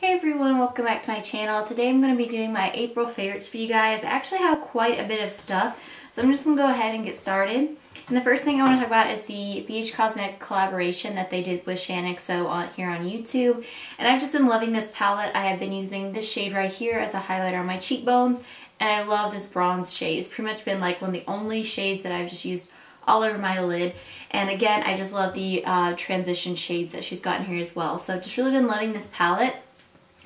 Hey everyone, welcome back to my channel. Today I'm going to be doing my April favorites for you guys. I actually have quite a bit of stuff, so I'm just going to go ahead and get started. And the first thing I want to talk about is the BH Cosmetic collaboration that they did with Shaaanxo here on YouTube. And I've just been loving this palette. I have been using this shade right here as a highlighter on my cheekbones, and I love this bronze shade. It's pretty much been like one of the only shades that I've just used all over my lid. And again, I just love the transition shades that she's got in here as well. So just really been loving this palette.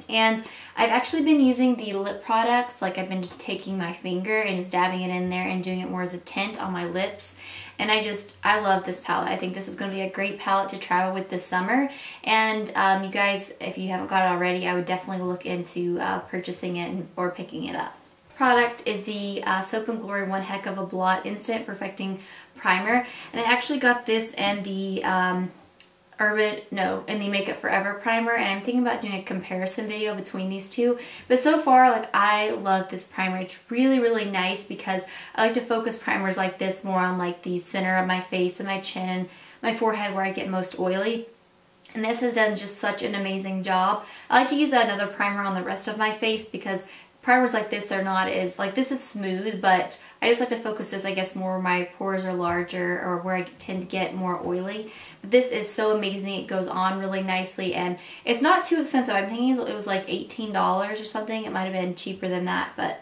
And I've actually been using the lip products, like I've been just taking my finger and just dabbing it in there and doing it more as a tint on my lips. And I love this palette. I think this is going to be a great palette to travel with this summer. And you guys, if you haven't got it already, I would definitely look into purchasing it or picking it up. This product is the Soap & Glory One Heck of a Blot Instant Perfecting Primer. And I actually got this and the in the Makeup Forever primer, and I'm thinking about doing a comparison video between these two. But so far, like, I love this primer. It's really, really nice because I like to focus primers like this more on like the center of my face and my chin and my forehead where I get most oily. And this has done just such an amazing job. I like to use another primer on the rest of my face because primers like this, they're not as, like, this is smooth, but I just like to focus this, I guess, more where my pores are larger or where I tend to get more oily. But this is so amazing. It goes on really nicely, and it's not too expensive. I'm thinking it was like $18 or something. It might have been cheaper than that, but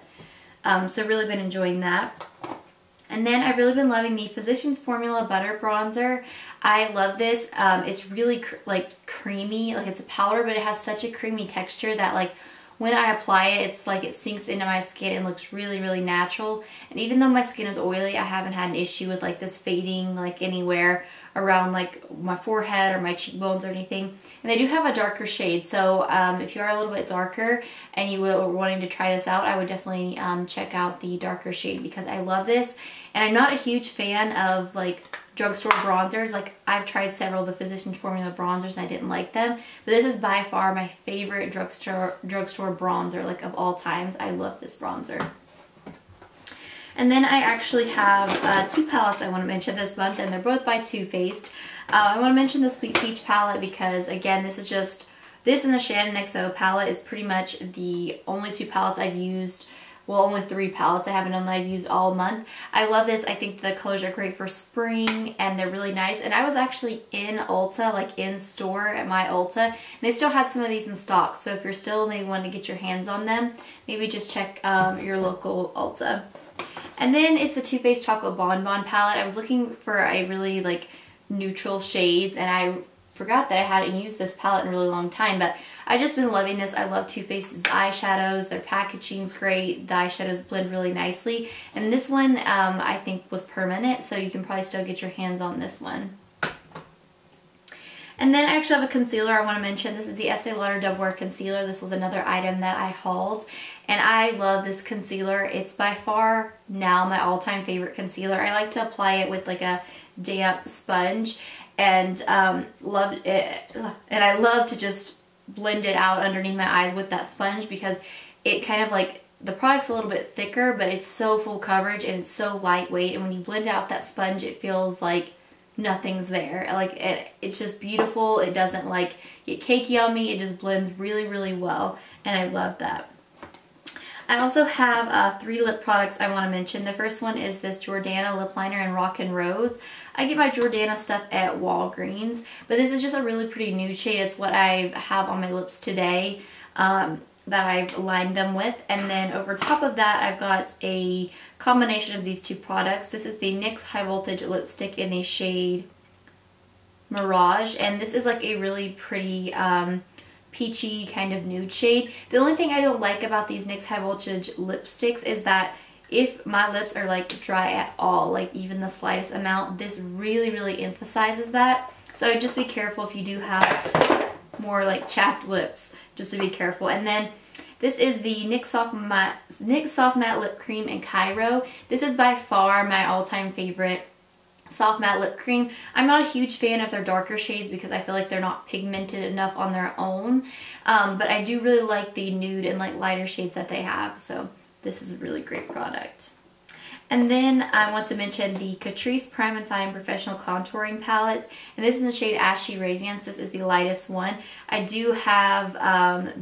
so really been enjoying that. And then I've really been loving the Physicians Formula Butter Bronzer. I love this. It's really creamy, like it's a powder, but it has such a creamy texture that, like, when I apply it, it's like it sinks into my skin and looks really, really natural. And even though my skin is oily, I haven't had an issue with like this fading like anywhere around like my forehead or my cheekbones or anything. And they do have a darker shade, so if you are a little bit darker and you were wanting to try this out, I would definitely check out the darker shade because I love this. And I'm not a huge fan of like drugstore bronzers. Like, I've tried several of the Physicians Formula bronzers and I didn't like them, but this is by far my favorite drugstore bronzer, like, of all times. I love this bronzer. And then I actually have two palettes I want to mention this month, and they're both by Too Faced. I want to mention the Sweet Peach palette because, again, this is just, this and the Shaaanxo palette is pretty much the only two palettes I've used. Well, only three palettes I haven't done that I've used all month. I love this. I think the colors are great for spring and they're really nice. And I was actually in Ulta, like in store at my Ulta, and they still had some of these in stock. So if you're still maybe wanting to get your hands on them, maybe just check your local Ulta. And then it's the Too Faced Chocolate Bonbon palette. I was looking for a really like neutral shades, and I forgot that I hadn't used this palette in a really long time, but I've just been loving this. I love Too Faced's eyeshadows. Their packaging's great. The eyeshadows blend really nicely. And this one I think was permanent, so you can probably still get your hands on this one. And then I actually have a concealer I want to mention. This is the Estee Lauder Dove Wear Concealer. This was another item that I hauled, and I love this concealer. It's by far now my all-time favorite concealer. I like to apply it with like a damp sponge, and loved it. And I love to just blend it out underneath my eyes with that sponge because it kind of like, the product's a little bit thicker, but it's so full coverage and it's so lightweight, and when you blend out that sponge, it feels like nothing's there. Like, it's just beautiful. It doesn't like get cakey on me. It just blends really, really well, and I love that. I also have three lip products I want to mention. The first one is this Jordana lip liner in Rock and Rose. I get my Jordana stuff at Walgreens, but this is just a really pretty nude shade. It's what I have on my lips today that I've lined them with. And then over top of that, I've got a combination of these two products. This is the NYX High Voltage Lipstick in the shade Mirage, and this is like a really pretty peachy kind of nude shade. The only thing I don't like about these NYX High Voltage lipsticks is that if my lips are like dry at all, like even the slightest amount, this really, really emphasizes that. So just be careful if you do have more like chapped lips, just to be careful. And then this is the NYX Soft Matte Lip Cream in Cairo. This is by far my all-time favorite soft matte lip cream. I'm not a huge fan of their darker shades because I feel like they're not pigmented enough on their own, but I do really like the nude and like lighter shades that they have, so this is a really great product. And then I want to mention the Catrice Prime and Fine Professional Contouring Palettes. And this is in the shade Ashy Radiance. This is the lightest one. I do have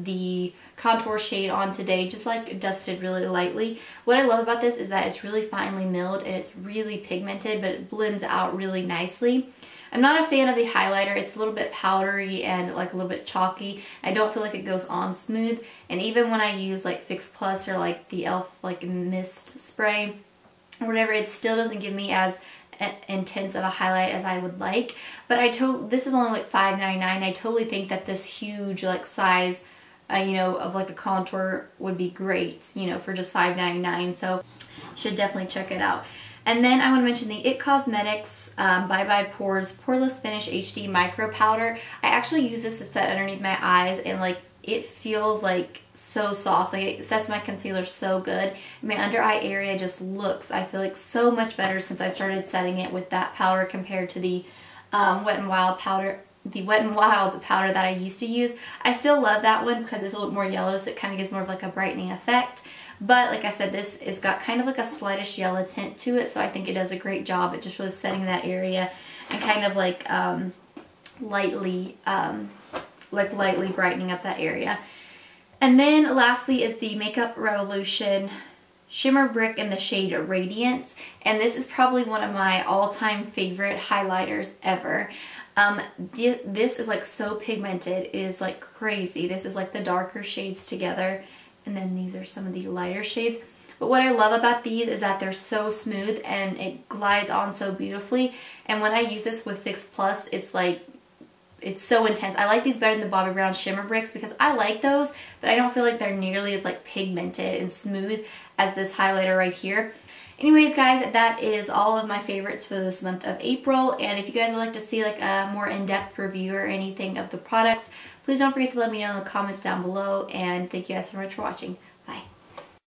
the contour shade on today, just like dusted really lightly. What I love about this is that it's really finely milled and it's really pigmented, but it blends out really nicely. I'm not a fan of the highlighter. It's a little bit powdery and like a little bit chalky. I don't feel like it goes on smooth. And even when I use like Fix Plus or like the e.l.f. like mist spray or whatever, it still doesn't give me as intense of a highlight as I would like. But this is only like $5.99. I totally think that this huge like size you know, of like a contour would be great, you know, for just $5.99. So should definitely check it out. And then I want to mention the IT Cosmetics Bye Bye Pores Poreless Finish HD Micro Powder. I actually use this to set underneath my eyes, and like it feels like so soft. Like it sets my concealer so good. My under eye area just looks, I feel like, so much better since I started setting it with that powder compared to the Wet n Wild powder. The Wet n Wild powder that I used to use. I still love that one because it's a little more yellow, so it kind of gives more of like a brightening effect. But like I said, this has got kind of like a slightish yellow tint to it, so I think it does a great job at just really setting that area and kind of like lightly brightening up that area. And then lastly is the Makeup Revolution Shimmer Brick in the shade Radiant, and this is probably one of my all-time favorite highlighters ever. This is like so pigmented, it is like crazy. This is like the darker shades together, and then these are some of the lighter shades. But what I love about these is that they're so smooth and it glides on so beautifully. And when I use this with Fix Plus, it's like, it's so intense. I like these better than the Bobbi Brown Shimmer Bricks because I like those, but I don't feel like they're nearly as like pigmented and smooth as this highlighter right here. Anyways, guys, that is all of my favorites for this month of April. And if you guys would like to see like a more in-depth review or anything of the products, please don't forget to let me know in the comments down below. And thank you guys so much for watching. Bye.